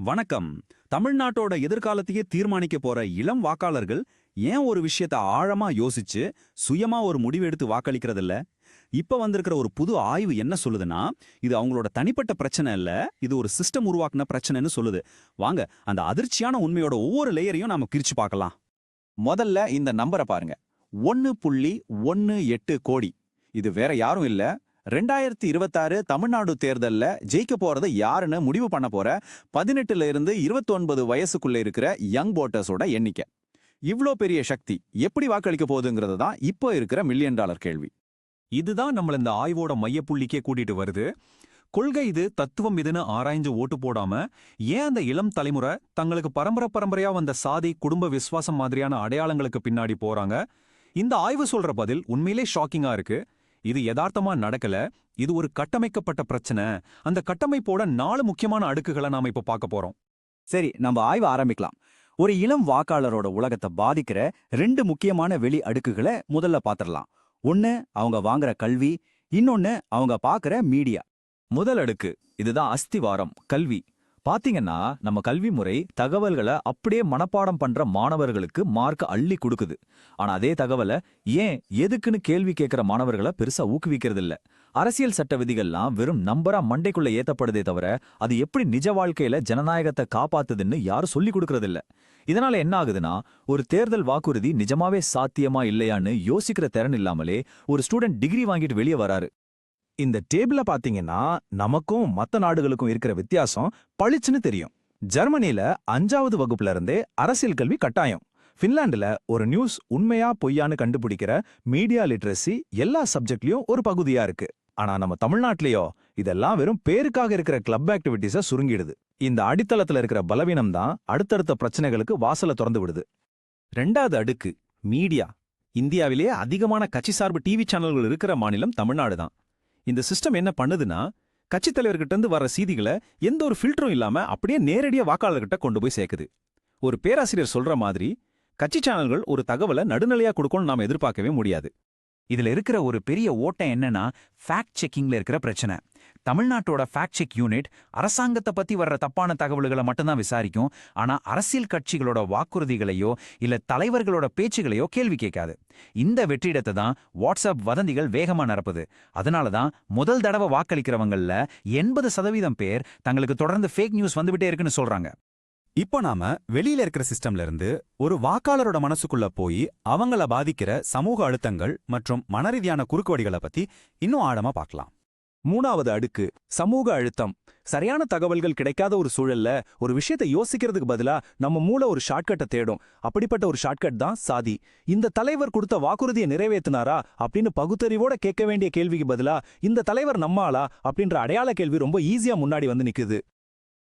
வணக்கம். தமிழ்நாட்டோட எதிர்காலத்தையே தீர்மானிக்க போற இளம் வாக்காளர்கள் ஏன் ஒரு விஷயத்த ஆழமா யோசிச்சு சுயமா ஒரு முடிவு எடுத்து வாக்களிக்கிறதில்ல? இப்ப வந்திருக்கிற ஒரு புது ஆய்வு என்ன சொல்லுதுன்னா, இது அவங்களோட தனிப்பட்ட பிரச்சனை இல்ல, இது ஒரு சிஸ்டம் உருவாக்குன பிரச்சனைன்னு சொல்லுது. வாங்க அந்த அதிர்ச்சியான உண்மையோட ஒவ்வொரு லேயரையும் நாம பிரிச்சு பார்க்கலாம். முதல்ல இந்த நம்பரை பாருங்க. 1.18 கோடி. இது வேற யாரும் இல்ல, 2026 தமிழ்நாடு தேர்தல்ல ஜெயிக்க போறது யாருன்னு முடிவு பண்ண போற 18ல இருந்து 29 வயசுக்குள்ள இருக்கிற யங் போட்டர்ஸோட எண்ணிக்கை. இவ்ளோ பெரிய சக்தி எப்படி வாக்களிக்க போகுதுங்கிறது தான் இப்போ இருக்கிற $1 மில்லியன் கேள்வி. இதுதான் நம்மள இந்த ஆய்வோட மையப்புள்ளிக்கே கூட்டிட்டு வருது. கொள்கை இது, தத்துவம் இதுன்னு ஆராய்ஞ்சு ஓட்டு போடாம ஏன் அந்த இளம் தலைமுறை தங்களுக்கு பரம்பரையா வந்த சாதி, குடும்ப விசுவாசம் மாதிரியான அடையாளங்களுக்கு பின்னாடி போறாங்க? இந்த ஆய்வு சொல்ற பதில் உண்மையிலே ஷாக்கிங்கா இருக்கு. இது யதார்த்தமா நடக்கல, இது ஒரு கட்டமைக்கப்பட்ட பிரச்சனை. அந்த கட்டமைப்போட 4 முக்கியமான அடுக்குகளை நாம இப்ப பார்க்க போறோம். சரி, நம்ம ஆய்வு ஆரம்பிக்கலாம். ஒரு இளம் வாக்காளரோட உலகத்தை பாதிக்கிற 2 முக்கியமான வெளி அடுக்குகளை முதல்ல பாத்திரலாம். ஒன்னு அவங்க வாங்குற கல்வி, இன்னொன்னு அவங்க பாக்குற மீடியா. முதல் அடுக்கு, இதுதான் அஸ்திவாரம், கல்வி. பாத்தீங்கன்னா நம்ம கல்வி முறை தகவல்களை அப்படியே மனப்பாடம் பண்ற மாணவர்களுக்கு மார்க் அள்ளி கொடுக்குது. ஆனா அதே தகவலை ஏன் எதுக்குன்னு கேள்வி கேட்கிற மாணவர்களை பெருசா ஊக்குவிக்கிறது இல்ல. அரசியல் சட்ட விதிகள்லாம் வெறும் நம்பரா மண்டைக்குள்ள ஏத்தப்படுதே தவிர அது எப்படி நிஜ வாழ்க்கையில ஜனநாயகத்தை காப்பாத்துதுன்னு யாரும் சொல்லி கொடுக்கறது இல்ல. இதனால என்ன ஆகுதுன்னா, ஒரு தேர்தல் வாக்குறுதி நிஜமாவே சாத்தியமா இல்லையான்னு யோசிக்கிற திறன் இல்லாமலே ஒரு ஸ்டூடெண்ட் டிகிரி வாங்கிட்டு வெளியே வராரு. இந்த டேபிள பாத்தீங்கன்னா நமக்கும் மத்த நாடுகளுக்கும் இருக்கிற வித்தியாசம் பளிச்சுன்னு தெரியும். ஜெர்மனில 5வது வகுப்புல இருந்தே அரசியல் கல்வி கட்டாயம். பின்லாந்துல ஒரு நியூஸ் உண்மையா பொய்யான்னு கண்டுபிடிக்கிற மீடியா லிட்ரஸி எல்லா சப்ஜெக்ட்லயும் ஒரு பகுதியா இருக்கு. ஆனா நம்ம தமிழ்நாட்டிலயோ இதெல்லாம் வெறும் பேருக்காக இருக்கிற கிளப் ஆக்டிவிட்டிஸ சுருங்கிடுது. இந்த அடித்தளத்துல இருக்கிற பலவீனம் தான் அடுத்தடுத்த பிரச்சனைகளுக்கு வாசலை திறந்து விடுது. 2வது அடுக்கு, மீடியா. இந்தியாவிலேயே அதிகமான கட்சி சார்பு டிவி சேனல்கள் இருக்கிற மாநிலம் தமிழ்நாடு தான். இந்த சிஸ்டம் என்ன பண்ணுதுன்னா, கட்சித் தலைவர்கிட்ட இருந்து வர செய்திகளை எந்த ஒரு ஃபில்டரும் இல்லாம அப்படியே நேரடியா வாக்காளர்கிட்ட கொண்டு போய் சேர்க்குது. ஒரு பேராசிரியர் சொல்ற மாதிரி கட்சி சேனல்கள் ஒரு தகவலை நடுநிலையா கொடுக்கணும்னு நாம எதிர்பார்க்கவே முடியாது. இதுல இருக்கிற ஒரு பெரிய ஓட்டம் என்னன்னா, ஃபேக்ட் செக்கிங்ல இருக்கிற பிரச்சனை. தமிழ்நாட்டோட ஃபேக்ட் செக் யூனிட் அரசாங்கத்தை பத்தி வர்ற தப்பான தகவல்களை மட்டும்தான் விசாரிக்கும். ஆனா அரசியல் கட்சிகளோட வாக்குறுதிகளையோ இல்ல தலைவர்களோட பேச்சுகளையோ கேள்வி கேட்காது. இந்த வெற்றிடத்தை தான் வாட்ஸ்அப் வதந்திகள் வேகமா நிரப்புது. அதனாலதான் முதல் தடவை வாக்களிக்கிறவங்கள்ல 80% பேர் தங்களுக்கு தொடர்ந்து ஃபேக் நியூஸ் வந்துவிட்டே இருக்குன்னு சொல்றாங்க. இப்போ நாம வெளியில இருக்கிற சிஸ்டம்ல இருந்து ஒரு வாக்காளரோட மனசுக்குள்ள போய் அவங்கள பாதிக்கிற சமூக அழுத்தங்கள் மற்றும் மனரீதியான குறுக்குவடிகளை பத்தி இன்னும் ஆழமா பார்க்கலாம். 3வது அடுக்கு, சமூக அழுத்தம். சரியான தகவல்கள் கிடைக்காத ஒரு சூழல்ல ஒரு விஷயத்தை யோசிக்கிறதுக்கு பதிலா நம்ம மூளை ஒரு ஷார்ட்கட்டை தேடும். அப்படிப்பட்ட ஒரு ஷார்ட்கட் தான் சாதி. இந்த தலைவர் கொடுத்த வாக்குறுதியை நிறைவேற்றினாரா அப்படின்னு பகுத்தறிவோட கேட்க வேண்டிய கேள்விக்கு பதிலா இந்த தலைவர் நம்மாளா அப்படின்ற அடையாள கேள்வி ரொம்ப ஈஸியா முன்னாடி வந்து நிக்குது.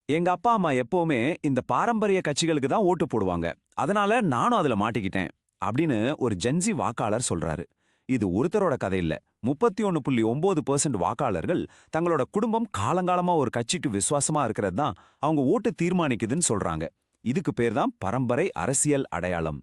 எங்க அப்பா அம்மா எப்பவுமே இந்த பாரம்பரிய கட்சிகளுக்கு தான் ஓட்டு போடுவாங்க, அதனால நானும் அதுல மாட்டிக்கிட்டேன் அப்படின்னு ஒரு ஜென்சி வாக்காளர் சொல்றாரு. இது ஒருத்தரோட கதை இல்ல. 31.9% வாக்காளர்கள் தங்களோட குடும்பம் காலங்காலமா ஒரு கட்சிக்கு விசுவாசமா இருக்கிறது தான் அவங்க ஓட்டு தீர்மானிக்குதுன்னு சொல்றாங்க. இதுக்கு பேர் தான் பரம்பரை அரசியல் அடையாளம்.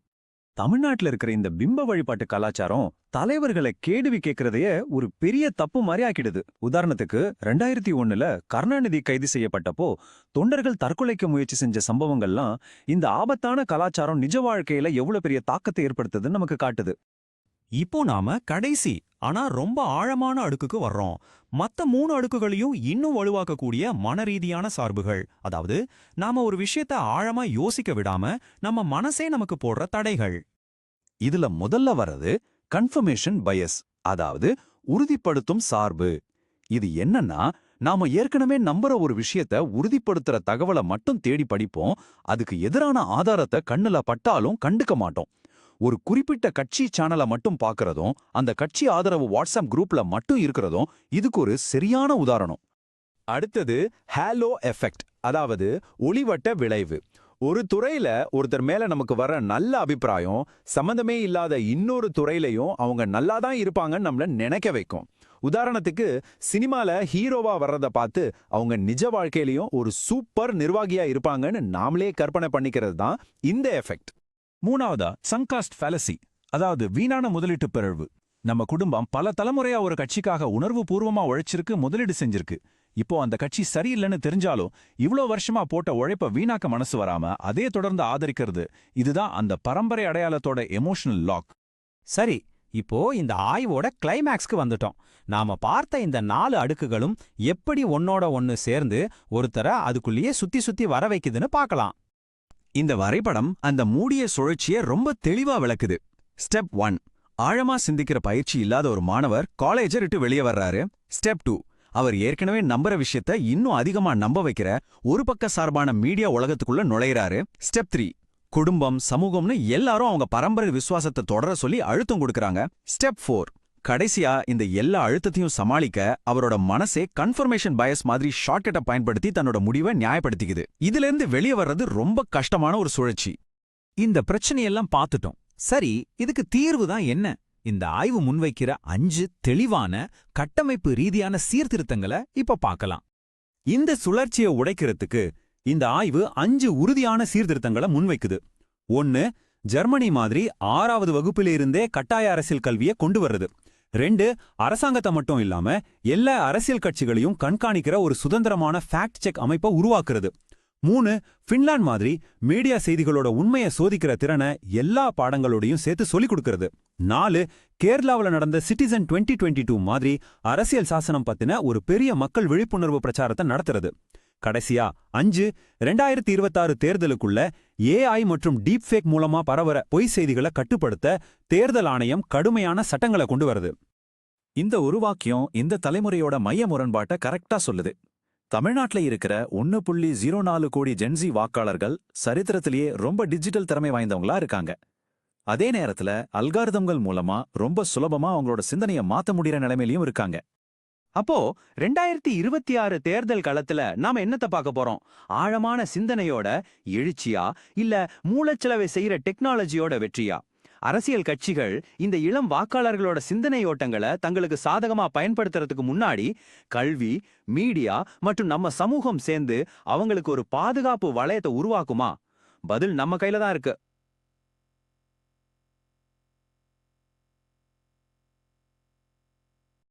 தமிழ்நாட்டில் இருக்கிற இந்த பிம்ப வழிபாட்டு கலாச்சாரம் தலைவர்களை கேள்வி கேட்கறதையே ஒரு பெரிய தப்பு மாதிரி ஆக்கிடுது. உதாரணத்துக்கு 2001ல கருணாநிதி கைது செய்யப்பட்டப்போ தொண்டர்கள் தற்கொலைக்கு முயற்சி செஞ்ச சம்பவங்கள்லாம் இந்த ஆபத்தான கலாச்சாரம் நிஜ வாழ்க்கையில எவ்வளவு பெரிய தாக்கத்தை ஏற்படுத்துதுன்னு நமக்கு காட்டுது. இப்போ நாம கடைசி ஆனா ரொம்ப ஆழமான அடுக்குக்கு வர்றோம். மத்த 3 அடுக்குகளையும் இன்னும் வலுவாக்கக்கூடிய மனரீதியான சார்புகள். அதாவது நாம ஒரு விஷயத்த ஆழமா யோசிக்க விடாம நம்ம மனசே நமக்கு போடுற தடைகள். இதுல முதல்ல வர்றது கன்ஃபர்மேஷன் பயஸ், அதாவது உறுதிப்படுத்தும் சார்பு. இது என்னன்னா, நாம ஏற்கனவே நம்புற ஒரு விஷயத்த உறுதிப்படுத்துற தகவலை மட்டும் தேடி படிப்போம். அதுக்கு எதிரான ஆதாரத்தை கண்ணுல பட்டாலும் கண்டுக்க மாட்டோம். ஒரு குறிப்பிட்ட கட்சி சேனலை மட்டும் பார்க்கறதும் அந்த கட்சி ஆதரவு வாட்ஸ்அப் குரூப்ல மட்டும் இருக்கிறதும் இதுக்கு ஒரு சரியான உதாரணம். அடுத்தது ஹேலோ எஃபெக்ட், அதாவது ஒளிவட்ட விளைவு. ஒரு துறையில ஒருத்தர் மேல நமக்கு வர நல்ல அபிப்பிராயம் சம்பந்தமே இல்லாத இன்னொரு துறையிலையும் அவங்க நல்லாதான் இருப்பாங்கன்னு நம்மள நினைக்க வைக்கும். உதாரணத்துக்கு சினிமால ஹீரோவா வர்றத பார்த்து அவங்க நிஜ வாழ்க்கையிலையும் ஒரு சூப்பர் நிர்வாகியா இருப்பாங்கன்னு நாமளே கற்பனை பண்ணிக்கிறது தான் இந்த எஃபெக்ட். 3வதா சங்காஸ்ட் ஃபேலசி, அதாவது வீணான முதலீட்டு பிறழ்வு. நம்ம குடும்பம் பல தலைமுறையா ஒரு கட்சிக்காக உணர்வு பூர்வமா உழைச்சிருக்கு, முதலீடு செஞ்சிருக்கு. இப்போ அந்த கட்சி சரியில்லைன்னு தெரிஞ்சாலும் இவ்ளோ வருஷமா போட்ட உழைப்ப வீணாக்க மனசு வராம அதே தொடர்ந்து ஆதரிக்கிறது, இதுதான் அந்த பரம்பரை அடையாளத்தோட எமோஷனல் லாக். சரி, இப்போ இந்த ஆய்வோட கிளைமேக்ஸ்க்கு வந்துட்டோம். நாம பார்த்த இந்த 4 அடுக்குகளும் எப்படி ஒன்னோட ஒன்னு சேர்ந்து ஒருத்தரை அதுக்குள்ளேயே சுத்தி சுத்தி வர வைக்குதுன்னு பார்க்கலாம். இந்த வரைபடம் அந்த மூடிய சுழற்சியை ரொம்ப தெளிவா விளக்குது. ஸ்டெப் 1, ஆழமா சிந்திக்கிற பயிற்சி இல்லாத ஒரு மாணவர் காலேஜை விட்டு வெளியே வர்றாரு. ஸ்டெப் 2, அவர் ஏற்கனவே நம்புற விஷயத்த இன்னும் அதிகமா நம்ப வைக்கிற ஒரு பக்க சார்பான மீடியா உலகத்துக்குள்ள நுழையிறாரு. ஸ்டெப் 3, குடும்பம், சமூகம்னு எல்லாரும் அவங்க பரம்பரை விசுவாசத்தை தொடர சொல்லி அழுத்தம் கொடுக்கறாங்க. ஸ்டெப் 4, கடைசியா இந்த எல்லா அழுத்தத்தையும் சமாளிக்க அவரோட மனசே கன்ஃபர்மேஷன் பயஸ் மாதிரி ஷார்ட்கட்டை பயன்படுத்தி தன்னோட முடிவை நியாயப்படுத்திக்குது. இதுல இருந்து வெளியே வர்றது ரொம்ப கஷ்டமான ஒரு சுழற்சி. இந்த பிரச்சனையெல்லாம் பார்த்துட்டோம். சரி, இதுக்கு தீர்வு தான் என்ன? இந்த ஆய்வு முன்வைக்கிற 5 தெளிவான கட்டமைப்பு ரீதியான சீர்திருத்தங்களை இப்ப பார்க்கலாம். இந்த சுழற்சியை உடைக்கிறதுக்கு இந்த ஆய்வு 5 உறுதியான சீர்திருத்தங்களை முன்வைக்குது. 1, ஜெர்மனி மாதிரி 6வது வகுப்பிலிருந்தே கட்டாய அரசியல் கல்வியை கொண்டு வர்றது. 2, அரசாங்கத்தை மட்டும் இல்லாம எல்லா அரசியல் கட்சிகளையும் கண்காணிக்கிற ஒரு சுதந்திரமான ஃபேக்ட் செக் அமைப்பை உருவாக்குறது. 3, ஃபின்லாந்து மாதிரி மீடியா செய்திகளோட உண்மையை சோதிக்கிற திறனை எல்லா பாடங்களோடையும் சேர்த்து சொல்லிக் கொடுக்கறது. 4, கேரளாவில் நடந்த சிட்டிசன் 2022 மாதிரி அரசியல் சாசனம் பத்தின ஒரு பெரிய மக்கள் விழிப்புணர்வு பிரச்சாரத்தை நடத்துறது. கடைசியா 5, 2026 தேர்தலுக்குள்ள AI மற்றும் டீப்ஃபேக் மூலமா பரவற பொய் செய்திகளை கட்டுப்படுத்த தேர்தல் ஆணையம் கடுமையான சட்டங்களை கொண்டு வருது. இந்த ஒரு வாக்கியம் இந்த தலைமுறையோட மைய முரண்பாட்டை கரெக்டா சொல்லுது. தமிழ்நாட்டுல இருக்கிற 1.04 கோடி ஜென்சி வாக்காளர்கள் சரித்திரத்திலேயே ரொம்ப டிஜிட்டல் திறமை வாய்ந்தவங்களா இருக்காங்க. அதே நேரத்துல அல்காரிதம்கள் மூலமா ரொம்ப சுலபமா அவங்களோட சிந்தனையை மாத்த முடியற நிலைமையிலயும் இருக்காங்க. அப்போ 2026 தேர்தல் களத்துல நாம என்னத்த பார்க்க போறோம்? ஆழமான சிந்தனையோட எழுச்சியா, இல்ல மூளைச்சலவை செய்யற டெக்னாலஜியோட வெற்றியா? அரசியல் கட்சிகள் இந்த இளம் வாக்காளர்களோட சிந்தனை ஓட்டங்களை தங்களுக்கு சாதகமா பயன்படுத்துறதுக்கு முன்னாடி கல்வி, மீடியா மற்றும் நம்ம சமூகம் சேர்ந்து அவங்களுக்கு ஒரு பாதுகாப்பு வளையத்தை உருவாக்குமா? பதில் நம்ம கையில தான் இருக்கு.